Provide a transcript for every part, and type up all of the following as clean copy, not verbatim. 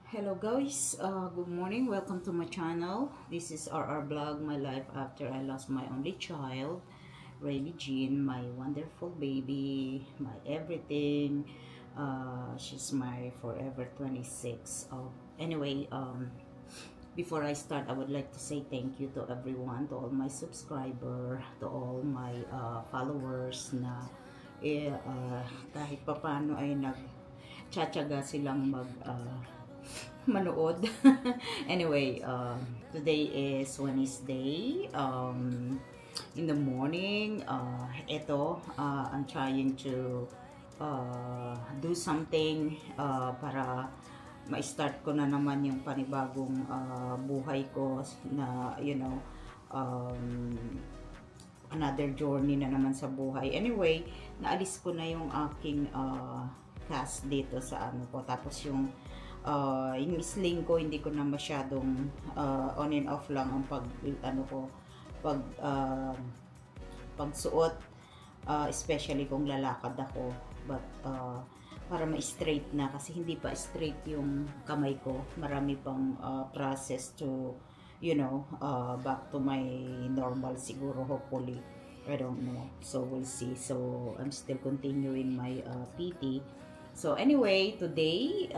Hello guys, good morning, welcome to my channel. This is RR Vlog, my life after I lost my only child, Rayleigh Jean, my wonderful baby, my everything. She's my forever 26. Anyway, before I start, I would like to say thank you to everyone, to all my subscribers, to all my followers na kahit papano ay nagtsatsaga silang manood. Anyway, today is Wednesday. In the morning, I'm trying to do something para ma-start ko na naman yung panibagong buhay ko na, another journey na naman sa buhay. Anyway, naalis ko na yung aking task dito sa ano ko. Tapos yung sling ko, hindi ko na masyadong on and off lang ang pagsuot, especially kung lalakad ako, but para ma-straight na, kasi hindi pa straight yung kamay ko. Marami pang process to back to my normal siguro, hopefully. I don't know, so we'll see. So I'm still continuing my PT. So anyway, today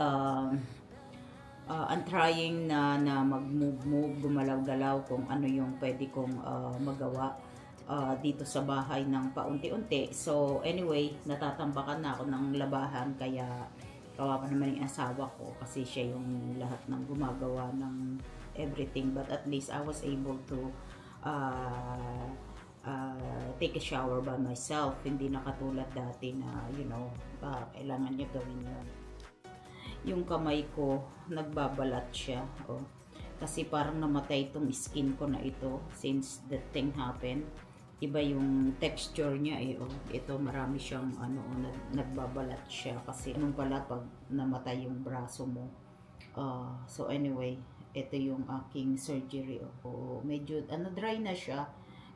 I'm trying na mag-move, gumalaw-galaw kung ano yung pwede kong magawa dito sa bahay ng paunti-unti. So anyway, natatambakan na ako ng labahan, kaya kawawa naman yung asawa ko kasi siya yung lahat ng gumagawa ng everything. But at least I was able to take a shower by myself. Hindi na katulad dati na kailangan niya gawin yun. Yung kamay ko, nagbabalat siya. Kasi parang namatay itong skin ko na ito since that thing happened. Iba yung texture niya Ito marami siyang nagbabalat siya kasi anong pala pag namatay yung braso mo. So anyway, ito yung aking surgery. Medyo dry na siya.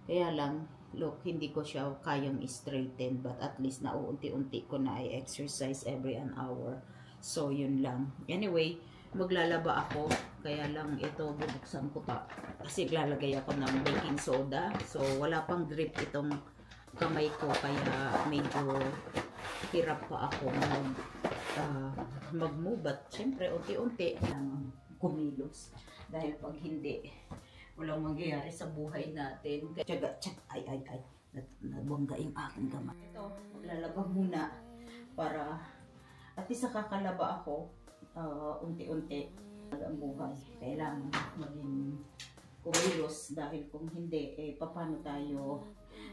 Kaya lang, look, hindi ko siya kayang straighten, but at least nauunti-unti ko na i-exercise every an hour. So, yun lang. Anyway, maglalaba ako. Kaya lang ito, bubuksan ko pa. Kasi lalagay ako ng baking soda. So, wala pang grip itong kamay ko. Kaya medyo hirap pa ako mag-move. At syempre, unti-unti kumilos. Dahil pag hindi, walang mangyayari sa buhay natin. Ay. Nabangga yung aking kamay. Ito, maglalaba muna para at least nakakalaba ako unti-unti ang buhay. Kailangan maging kumilos dahil kung hindi, paano tayo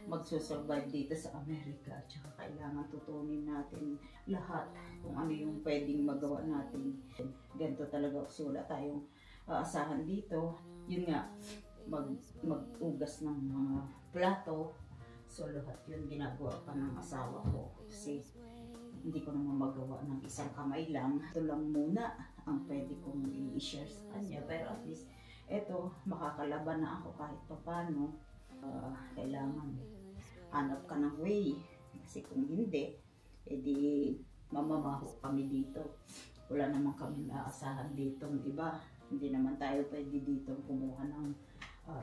magsusurvive dito sa Amerika. At saka kailangan tutunin natin lahat kung ano yung pwedeng magawa natin. Ganito talaga kasi wala tayong aasahan dito. Yun nga, mag-ugas ng mga plato. So lahat yun ginagawa pa ng asawa ko. Kasi hindi ko naman magawa ng isang kamay lang. Ito lang muna ang pwede kong i-share sa kanya. Pero at least, eto, makakalaban na ako kahit pa paano. Kailangan hanap ka ng way. Kasi kung hindi, edi mamamaho kami dito. Wala naman kami naasahan dito ng iba. Hindi naman tayo pwede dito kumuha ng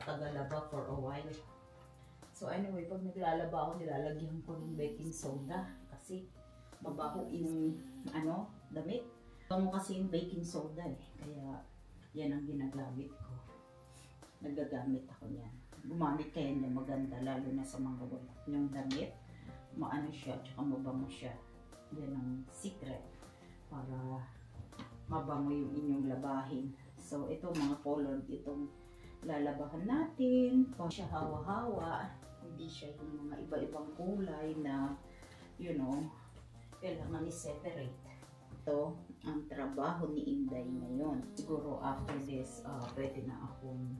tagalaba for a while. So anyway, pag naglalaba ako, nilalagyan ko ng baking soda. Kasi mabaho yung damit. Bango kasi yung baking soda kaya yan ang ginagamit ko. Nagagamit ako niyan. Gumamit kayo niya maganda, lalo na sa mga yung damit. Maano siya, tsaka mabango siya. Yan ang secret para mabango yung inyong labahin. So ito mga color, itong lalabahan natin. Pag siya hawa-hawa, hindi siya yung mga iba-ibang kulay na kailangan i-separate. Ito ang trabaho ni Inday ngayon. Siguro after this, pwede na akong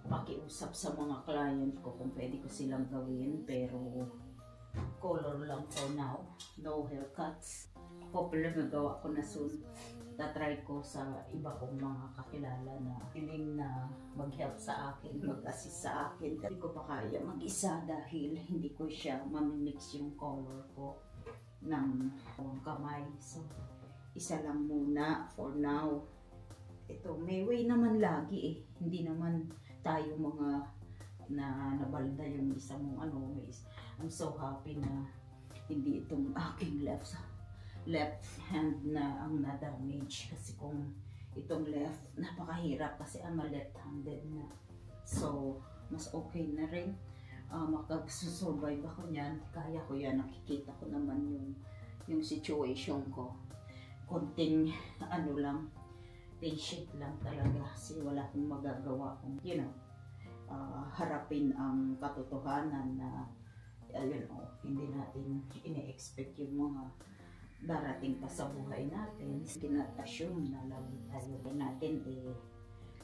pakiusap sa mga client ko kung pwede ko silang gawin. Pero color lang for now. No haircuts. Hopefully magawa ko na soon. Tatry ko sa iba kong mga kakilala na willing na mag-help sa akin, mag-assist sa akin. Hindi ko pa kaya mag-isa dahil hindi ko siya mamimix yung color ko ng kamay. So, isa lang muna for now. ito, may way naman lagi eh. Hindi naman tayo mga na nabalda yung isa mong ano. I'm so happy na hindi itong aking left hand na ang na-damage. Kasi kung itong left, napakahirap kasi I'm a left-handed na. So, mas okay na rin. Makasusurvive ako niyan. Kaya ko yan. Nakikita ko naman yung situation ko. Konting ano lang, patient lang talaga kasi wala akong magagawa kung, harapin ang katotohanan na hindi natin ine-expect yung mga darating pa sa buhay natin. Pinat-assume na lagi tayo natin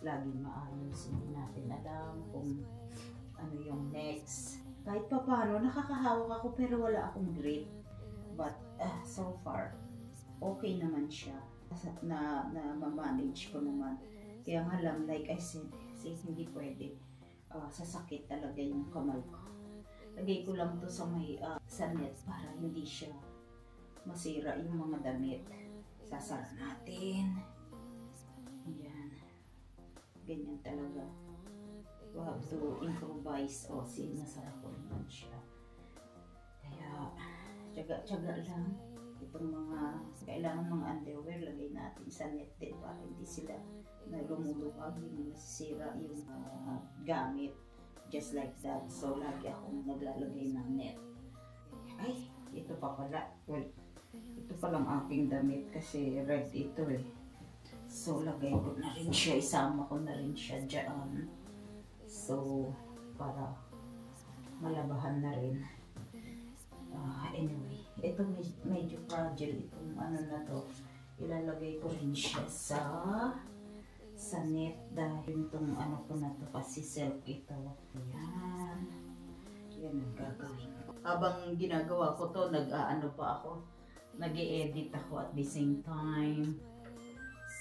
laging maayos. Hindi natin alam kung ano yung next. Kahit pa paano, nakakahawak ako pero wala akong grip. But so far, okay naman siya. Na ma-manage ko naman. Kaya nga lang, like I said, hindi pwede. Sasakit talaga yung kamay ko. Lagay ko lang to sa may sa net para hindi siya masira yung mga damit. Sasara natin. Yan. Ganyan talaga. We have to improvise. Nasara ko naman siya. Kaya, tiyaga-tiyaga lang. Itong mga, kailangan mga underwear, lagay natin sa net din para hindi sila na lumuluwag, hindi nasisira yung gamit. Just like that. So, lagi akong naglalagay ng net. Ay, ito pa pala. Well, ito palang aking damit kasi red ito eh. So, lagay ko na rin siya. Isama ko na rin siya dyan. So, para malabahan na rin. Anyway, ito medyo fragile itong ano na to. Ilalagay ko rin siya sa net dahil itong ano ko na to kasi silk ito. Ayan. Yan ang gagawin ko. Habang ginagawa ko to, nag-ano pa ako. Nag-i-edit ako at the same time.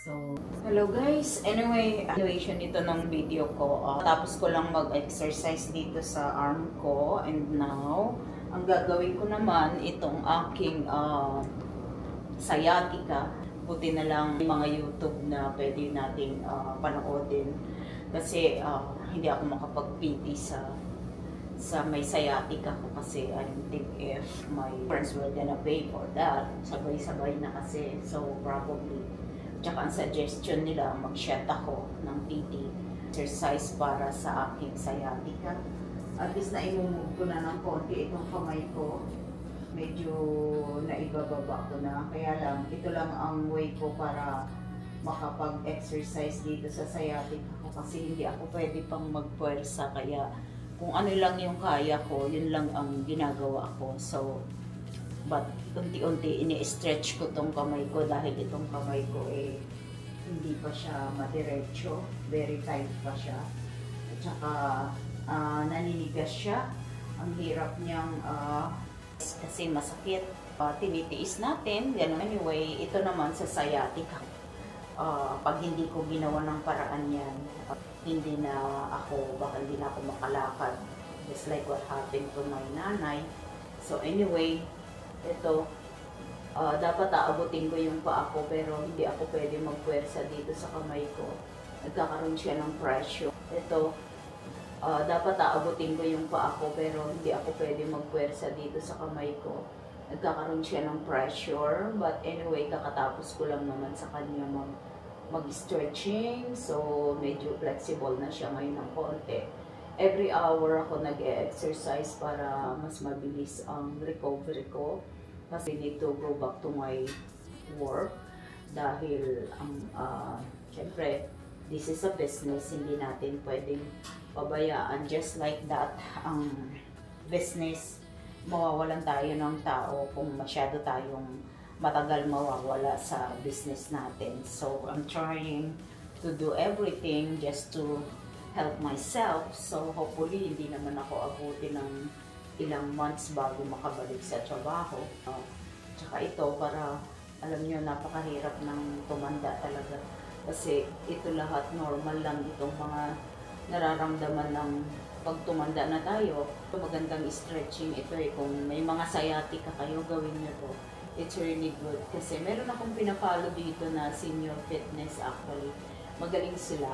So, hello guys. Anyway, evaluation ito ng video ko. Tapos ko lang mag-exercise dito sa arm ko. And now, ang gagawin ko naman, itong aking sciatica. Buti na lang mga YouTube na pwede nating panoodin. Kasi hindi ako makapag-PT sa may sciatica ko kasi I don't think if my friends were gonna pay for that. Sabay-sabay na kasi. So probably, tsaka ang suggestion nila, mag-shot ako ng PT exercise para sa aking sciatica. At least na-imumove ko na ng konti itong kamay ko. Medyo naibababa ko na. Kaya lang, ito lang ang way ko para makapag-exercise dito sa sciatica ko. Kasi hindi ako pwede pang magpuwersa. Kaya kung ano lang yung kaya ko, yun lang ang ginagawa ko. So, but unti-unti ini-stretch ko tong kamay ko dahil itong kamay ko hindi pa siya madiretso. Very tight pa siya. At saka, naninigas siya. Ang hirap niyang kasi masakit. Tinitiis natin. Anyway, ito naman sa sciatica. Pag hindi ko ginawa ng paraan yan, hindi na ako makalakad. Just like what happened to my nanay. So anyway, ito, dapat aabutin ko yung paa ko pero hindi ako pwede magpuwersa dito sa kamay ko. Nagkakaroon siya ng pressure. Ito, dapat aabutin ko yung paa ko pero hindi ako pwede magpuwersa dito sa kamay ko. Nagkakaroon siya ng pressure. But anyway, kakatapos ko lang naman sa kanya mag-stretching. So, medyo flexible na siya ngayon ng konti. Every hour ako nag-exercise para mas mabilis ang recovery ko. Kasi need to go back to my work. Dahil, syempre, this is a business. Hindi natin pwedeng pabayaan. Just like that, ang business, mawawalan tayo ng tao kung masyado tayong matagal mawawala sa business natin. So, I'm trying to do everything just to help myself. So, hopefully, hindi naman ako abutin ng ilang months bago makabalik sa trabaho. Tsaka ito, para, alam nyo, napakahirap ng tumanda talaga. Kasi ito lahat normal lang itong mga nararamdaman ng pag tumanda na tayo. Magandang stretching ito kung may mga sciatica kayo, gawin nyo to. It's really good. Kasi meron akong pinapalo dito na senior fitness actually. magaling sila.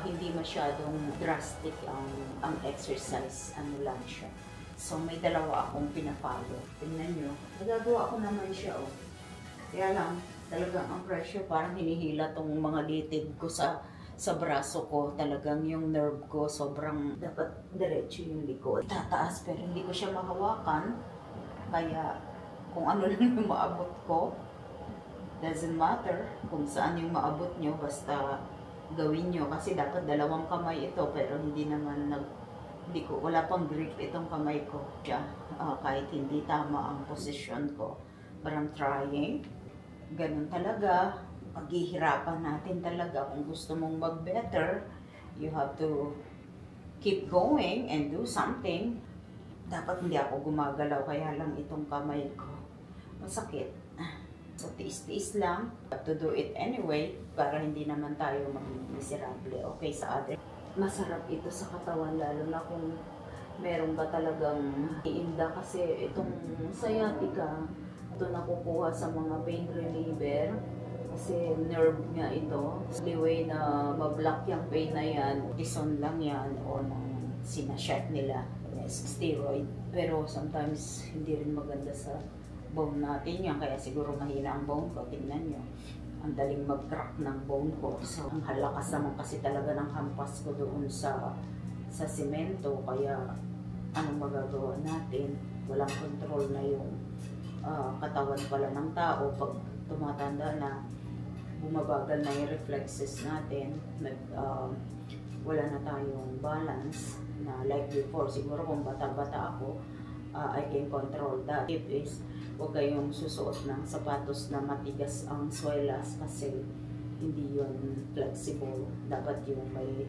Hindi masyadong drastic ang exercise, ano lang siya. So may dalawa akong pinapalo. Tingnan nyo, nagagawa ko naman siya, oh. Kaya lang, talagang ang pressure, parang hinihila tong mga litid ko sa braso ko. Talagang yung nerve ko, sobrang dapat diretso yung likod. Tataas, pero hindi ko siya mahawakan. Kaya kung ano lang yung maabot ko, doesn't matter kung saan yung maabot nyo, basta gawin nyo. Kasi dapat dalawang kamay ito, pero hindi naman wala pang grip itong kamay ko. Kahit hindi tama ang posisyon ko. But I'm trying. Ganun talaga. Paghihirapan natin talaga. Kung gusto mong mag-better, you have to keep going and do something. Dapat hindi ako gumagalaw, kaya lang itong kamay ko masakit. So, tiis-tiis lang. Have to do it anyway, para hindi naman tayo maging miserable, okay, sa other. Masarap ito sa katawan, lalo na kung meron ka talagang iinda, kasi itong sciatica, ito nakukuha sa mga pain reliever, kasi nerve nga ito. The way na mablock yung pain na yan, Dison lang yan, o nang sinashot nila, steroid. Pero sometimes hindi rin maganda sa bone natin yan, kaya siguro mahina ang bone ko. Tingnan nyo, ang daling mag-crack ng bone ko. So, ang halakas naman kasi talaga ng hampas ko doon sa semento, kaya anong magagawa natin? Walang control na yung katawan pala ng tao. Pag tumatanda na, bumabagal na yung reflexes natin, wala na tayong balance na like before. Siguro kung bata-bata ako, I can control that. Tip is, huwag kayong susuot ng sapatos na matigas ang swelas, kasi hindi yun flexible. Dapat yung may,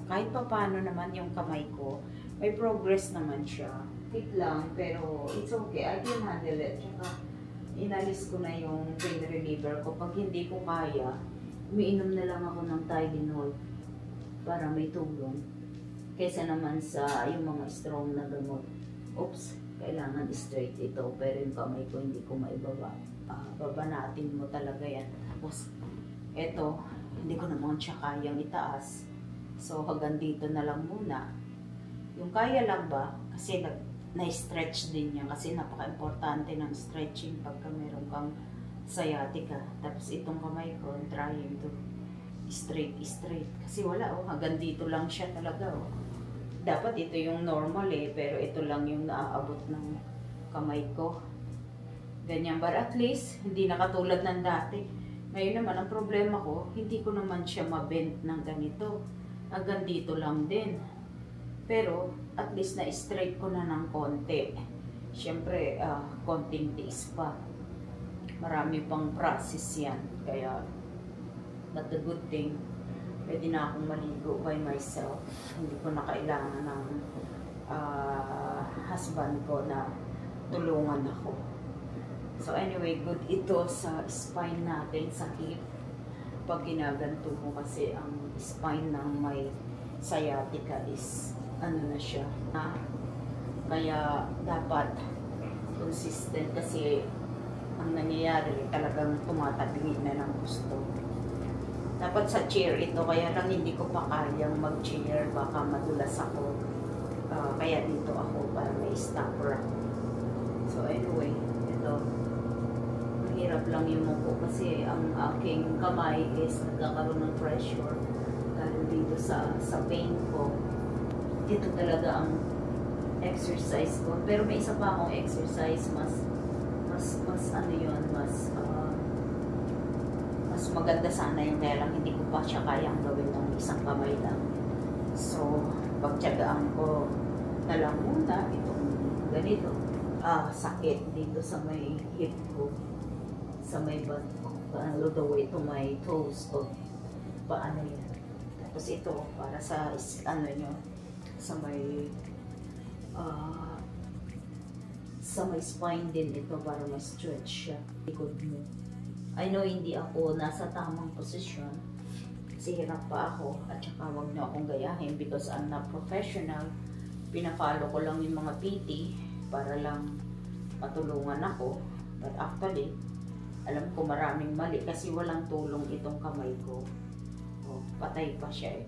kahit pa paano naman yung kamay ko, may progress naman siya. Hit lang, pero it's okay. I can handle it. Tsaka, inalis ko na yung pain reliever ko. Pag hindi ko kaya, umiinom na lang ako ng Tylenol para may tulong. Kaysa naman sa yung mga strong na gamot. Oops, kailangan straight ito, pero yung kamay ko hindi ko maibaba. Babanatin mo talaga yan. Tapos, eto, hindi ko naman siya kayang itaas. So, hanggang dito na lang muna. Yung kaya lang ba, kasi na-stretch din yan, kasi napaka-importante ng stretching pagka meron kang sciatica. Tapos itong kamay ko, I'm trying to straight. Kasi wala, hanggang dito lang siya talaga. Dapat ito yung normal pero ito lang yung naaabot ng kamay ko. Ganyan, but at least, hindi na katulad ng dati. Ngayon naman, ang problema ko, hindi ko naman siya mabend ng ganito. Hanggang dito lang din. Pero, at least na-straight ko na ng konti. Siyempre, konting tiis pa. Marami pang process yan. Kaya, not a good thing. Pwede na akong maligo by myself. Hindi ko na kailangan ng husband ko na tulungan ako. So anyway, good ito sa spine natin, sa hip. Pag ginaganto mo, kasi ang spine ng may sciatica is ano na siya. Kaya dapat consistent, kasi ang nangyayari talagang tumatabi na ng gusto. Dapat sa chair ito, kaya lang hindi ko pa kayang mag-chair, baka madulas ako. Kaya dito ako para may stopper. So anyway, ito. Mahirap lang yung muko, kasi ang aking kamay is nagkakaroon ng pressure dahil dito sa pain ko. Ito talaga ang exercise ko. Pero may isa pa akong exercise, mas ano yun, mas maganda sana yung, kaya lang hindi ko pa siya kayang gawin ng isang kamay lang. So, pagtiyagaan ko na lang muna itong ganito. Sakit dito sa may hip ko, sa may butt ko, all the way to my toes ko. Paano yan? Tapos ito, para sa, ano nyo, sa may spine din ito, para ma-stretch siya. Likod mo. I know hindi ako nasa tamang posisyon, kasi hirap pa ako, at saka huwag na akong gayahin because I'm not professional. Pinafollow ko lang yung mga PT para lang matulungan ako. But actually, Alam ko maraming mali kasi walang tulong itong kamay ko. Oh, patay pa siya eh.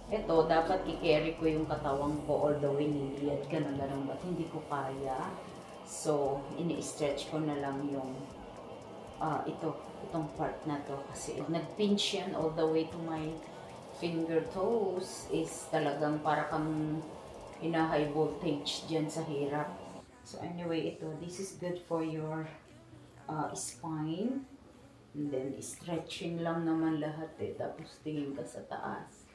Ito, dapat i-carry ko yung katawan ko all the way, niliyad ka na gano'n, but hindi ko kaya. So, ini-stretch ko na lang yung itong part na to kasi nag-pinch yan all the way to my finger toes is talagang para kang high voltage dyan sa hirap. So anyway, this is good for your spine. And then stretching lang naman lahat eh. Tapos tingin ka sa taas.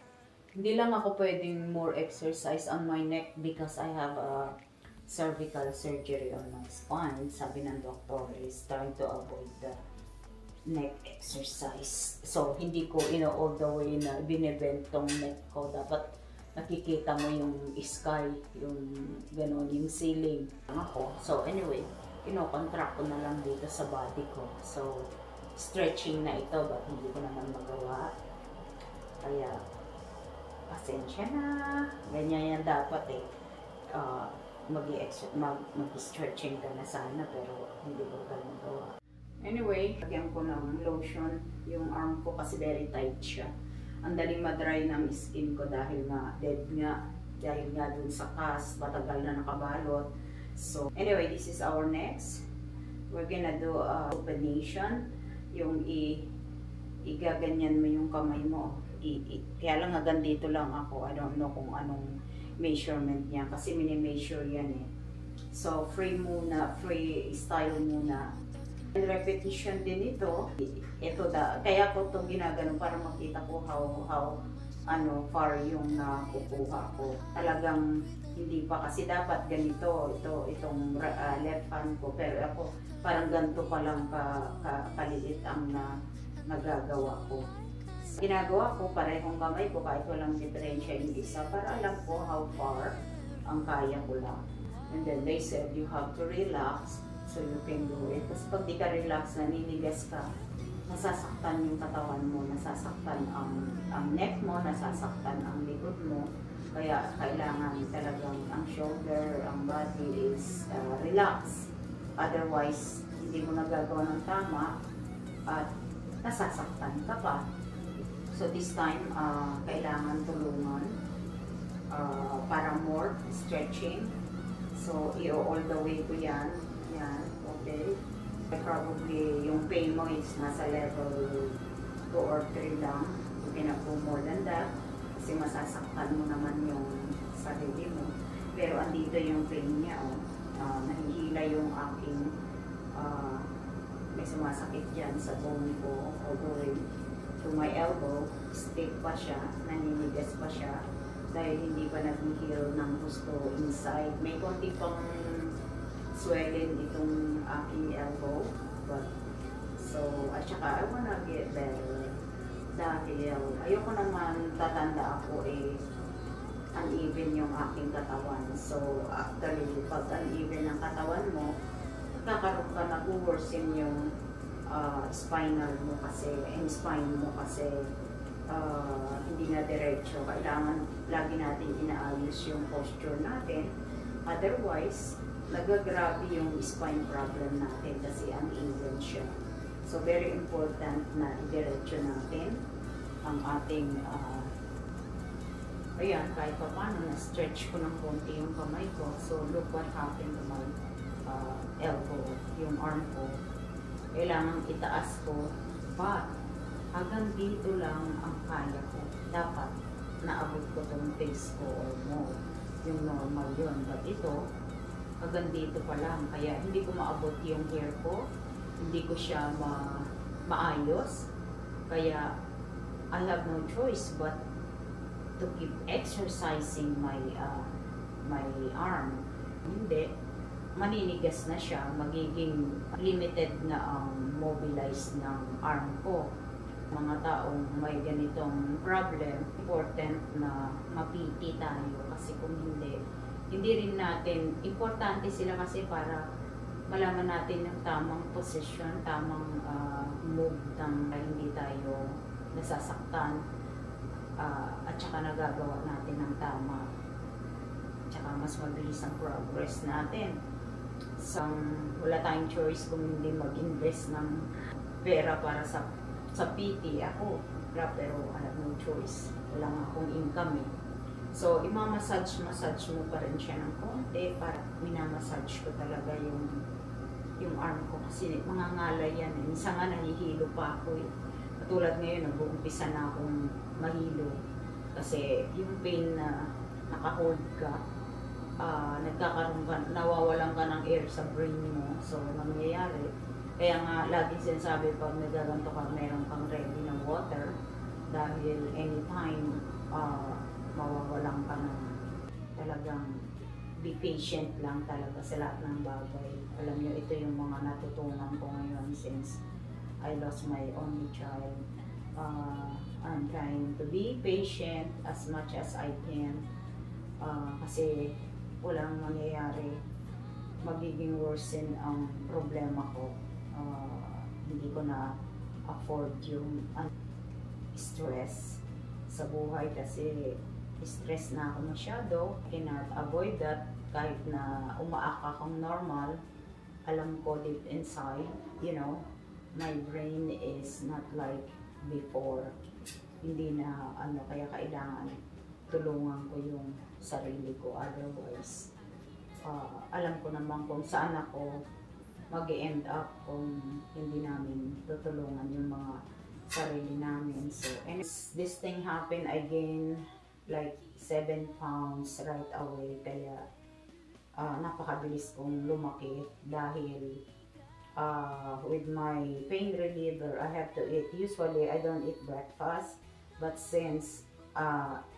Hindi lang ako pwedeng more exercise on my neck because I have a cervical surgery on my spine. Sabi ng doctor is trying to avoid the neck exercise. So, hindi ko all the way na binibend tong neck ko. Dapat nakikita mo yung sky, yung gano'n, yung ceiling. Ako. So, anyway, contract ko na lang dito sa body ko. So, stretching na ito, but hindi ko naman magawa. Kaya, pasensya na. Ganyan yan dapat eh. Mag-stretching ka na sana, pero hindi ko ka magawa. Anyway, lagyan ko ng lotion yung arm ko kasi very tight siya. Ang daling ma-dry ng skin ko dahil nga dead nga. Dahil nga dun sa cast, matagal na nakabalot. So, anyway, this is our next. We're gonna do a supination. Yung igaganyan mo yung kamay mo. Kaya lang hanggang dito lang ako. I don't know kung anong measurement niya kasi mini-measure yan eh. So, free style muna. Repetition din ito. Kaya ko itong ginagano para makita ko how far yung nakukuha ko. Talagang hindi pa kasi dapat ganito itong left hand ko, pero ako parang ganito pa lang kaliit ang nagagawa ko. Ginagawa ko parehong kamay ko kahit walang diferensya yung isa para alam ko how far ang kaya ko lang. And then they said you have to relax so you can do it. Kasi pag di ka relax, naninigas ka, nasasaktan yung katawan mo, nasasaktan ang neck mo, nasasaktan ang likod mo. Kaya kailangan talagang ang shoulder, ang body is relax. Otherwise, hindi mo nagagawa ng tama at nasasaktan ka pa. So this time, kailangan tulungan para more stretching. So, all the way ko yan. Yan, okay. Probably, yung pain mo is nasa level 2 or 3 lang. You cannot go more than that. Kasi masasaktan mo naman yung sarili mo. Pero andito yung pain niya, nahihila yung aking, may sumasakit dyan sa bone ko, all the way to my elbow. Stiff pa siya, naninigas pa siya. Dahil hindi pa nag-heal ng gusto inside. May konti pang swelling itong aking elbow. But, so, at saka, I wanna get better. Dahil, ayoko naman tatanda ako uneven yung aking katawan. So, actually, pag uneven ang katawan mo, kakaroon ka nag-worsen yung spinal mo kasi, and spine mo kasi, hindi na diretso. Kailangan lagi natin inaayos yung posture natin. Otherwise, nagagrabe yung spine problem natin kasi uneven siya. So, very important na i-diretso natin ang ating ayan, kahit pa paano, na-stretch ko ng konti yung kamay ko. So, look what happened to my elbow, yung arm ko. Kailangan itaas ko, but hanggang dito lang ang kaya ko. Dapat naabot ko itong face ko or more. Yung normal yun. But ito, hanggang dito pa lang. Kaya hindi ko maabot yung hair ko. Hindi ko siya maayos. Kaya I have no choice but to keep exercising my arm. Hindi. Maninigas na siya. Magiging limited na ang mobilize ng arm ko. Mga taong may ganitong problem, important na mapiti tayo kasi kung hindi rin natin, importante sila kasi para malaman natin yung tamang position, tamang move ng hindi tayo nasasaktan at saka nagagawa natin ng tama at saka mas mabilis ang progress natin. So, wala tayong choice kung hindi mag-invest ng pera para sa PT. Ako, pero I have no choice. Wala nga akong income eh. So, imamassage mo pa rin siya ng konti para minamassage ko talaga yung arm ko kasi mangangalay yan. Minsan nga nahihilo pa ako eh. Katulad ngayon, nag-uumpisa na akong mahilo kasi yung pain na naka-hold ka, nagkakaroon ka, nawawalan ka ng air sa brain mo. So, nangyayari. Kaya nga, lagi sinasabi pag nagaganto ka, meron kang ready na water dahil anytime mawawalan ka ng talagang be patient lang talaga sa lahat ng bagay. Alam nyo, ito yung mga natutunan ko ngayon since I lost my only child. I'm trying to be patient as much as I can kasi walang mangyayari. Magiging worsen ang problema ko. Hindi ko na afford yung stress sa buhay kasi stress na ako masyado. Cannot avoid that kahit na umaaka akong normal. Alam ko deep inside, you know, my brain is not like before. Hindi na kaya kailangan tulungan ko yung sarili ko. Otherwise, alam ko naman kung saan ako mag-end up kung hindi namin tutulungan yung mga sarili namin. So, and this thing happened, I gained like 7 pounds right away. Kaya, napakabilis kong lumaki dahil with my pain reliever, I have to eat. Usually, I don't eat breakfast. But since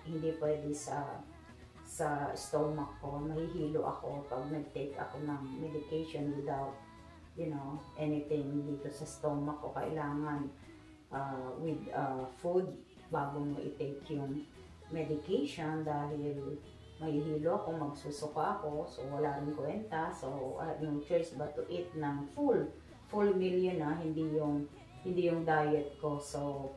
hindi pwede sa stomach ko, mahihilo ako pag nag-take ako ng medication without, you know, anything dito sa stomach ko. Kailangan with food bago mo i-take yung medication dahil mahihilo ako, magsusuka ako, so wala rin kwenta. So I have no choice but to eat ng full meal yun hindi yung diet ko. So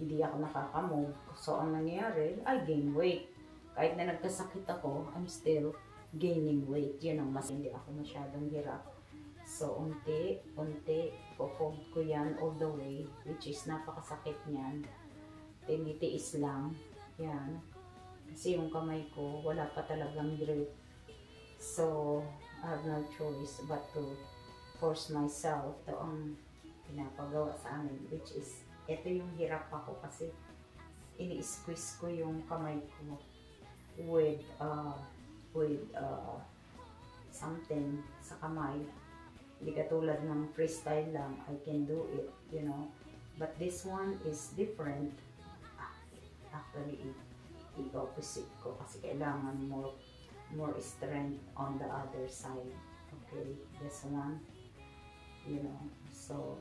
hindi ako nakakamove. So ang nangyayari, I gain weight. Kahit na nagkasakit ako, I'm still gaining weight. Yun ang mas hindi ako masyadong hirap. So unti, po-fold ko yan all the way, which is napakasakit niyan. Tinitiis lang. Yan. Kasi yung kamay ko, wala pa talagang grip. So, I have no choice but to force myself. Ito ang pinapagawa sa amin, which is, ito yung hirap ako kasi ini-squeeze ko yung kamay ko with something sa kamay. Hindi katulad ng freestyle lang, I can do it, you know. But this one is different. Actually, i-opposite ko kasi kailangan more strength on the other side. Okay, this one, you know. So,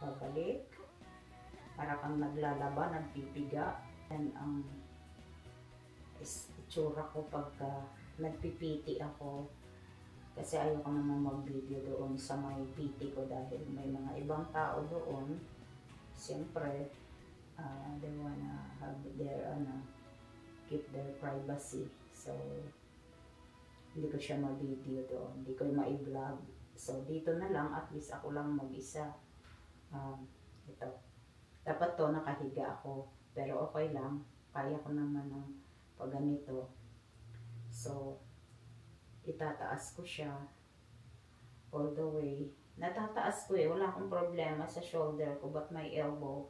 babalik. Para kang naglalaba, nagpipiga. And ang itsura ko pagka nagpipiti ako. Kasi ayoko naman mag-video doon sa may PT ko dahil may mga ibang tao doon. Siyempre, they wanna have their, keep their privacy. So, hindi ko siya mag-video doon. Hindi ko ma-vlog. So, dito na lang, at least ako lang mag-isa. Ito. Dapat to, nakahiga ako. Pero okay lang. Kaya ko naman ng pag ganito. So, itataas ko siya all the way. Natataas ko wala akong problema sa shoulder ko, but my elbow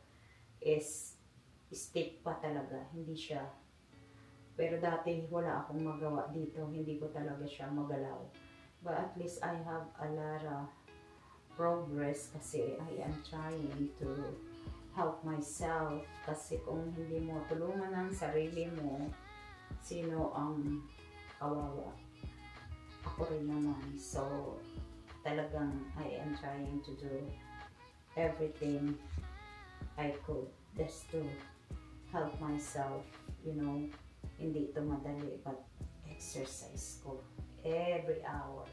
is stiff pa talaga, hindi siya. Pero dati wala akong magawa dito, hindi ko talaga siya magalaw. But at least I have a lot of progress kasi I am trying to help myself. Kasi kung hindi mo tulungan ang sarili mo, sino ang kawawa? Ako rin naman. So, talagang I am trying to do everything I could just to help myself, you know. Hindi ito madali, but exercise ko every hour.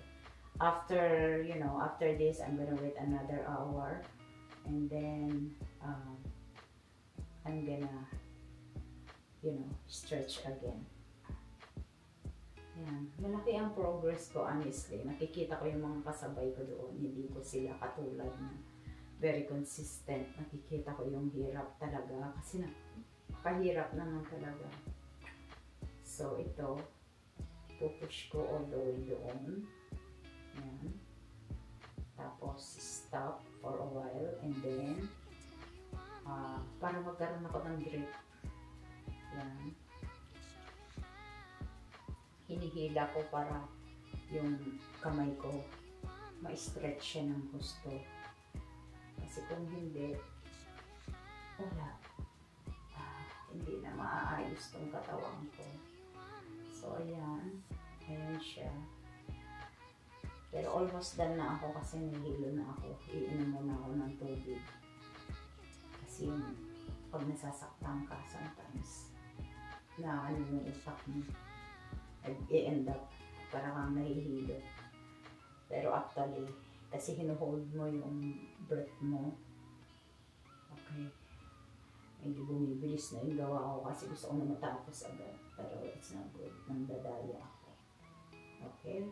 After, you know, after this, I'm gonna wait another hour and then I'm gonna, you know, stretch again. Ayan. Malaki ang progress ko, honestly. Nakikita ko yung mga kasabay ko doon. Hindi ko sila katulad na very consistent. Nakikita ko yung hirap talaga. Kasi pahirap naman talaga. So, ito, pupush ko all the way doon. Ayan. Tapos, stop for a while. And then, para magkaroon ako ng grip. Ayan. Hinihila ko para yung kamay ko ma-stretch siya ng gusto. Kasi kung hindi, wala. Hindi na maaayos tong katawan ko. So, ayan. Ayan siya. Pero almost done na ako kasi nahihilo na ako. Iinom muna ako ng tubig. Kasi pag nasasaktan ka sometimes, na ano yung isak mo, i-end up parang kang nahihilo. Pero actually, kasi hinuhold mo yung breath mo. Okay. Hindi bumibilis na yung gawa ko kasi gusto ko na matapos agad. Pero it's not good. Nandadaya ako. Okay?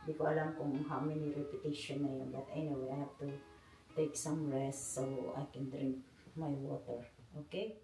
Hindi ko alam kung how many repetition na yun. But anyway, I have to take some rest so I can drink my water. Okay?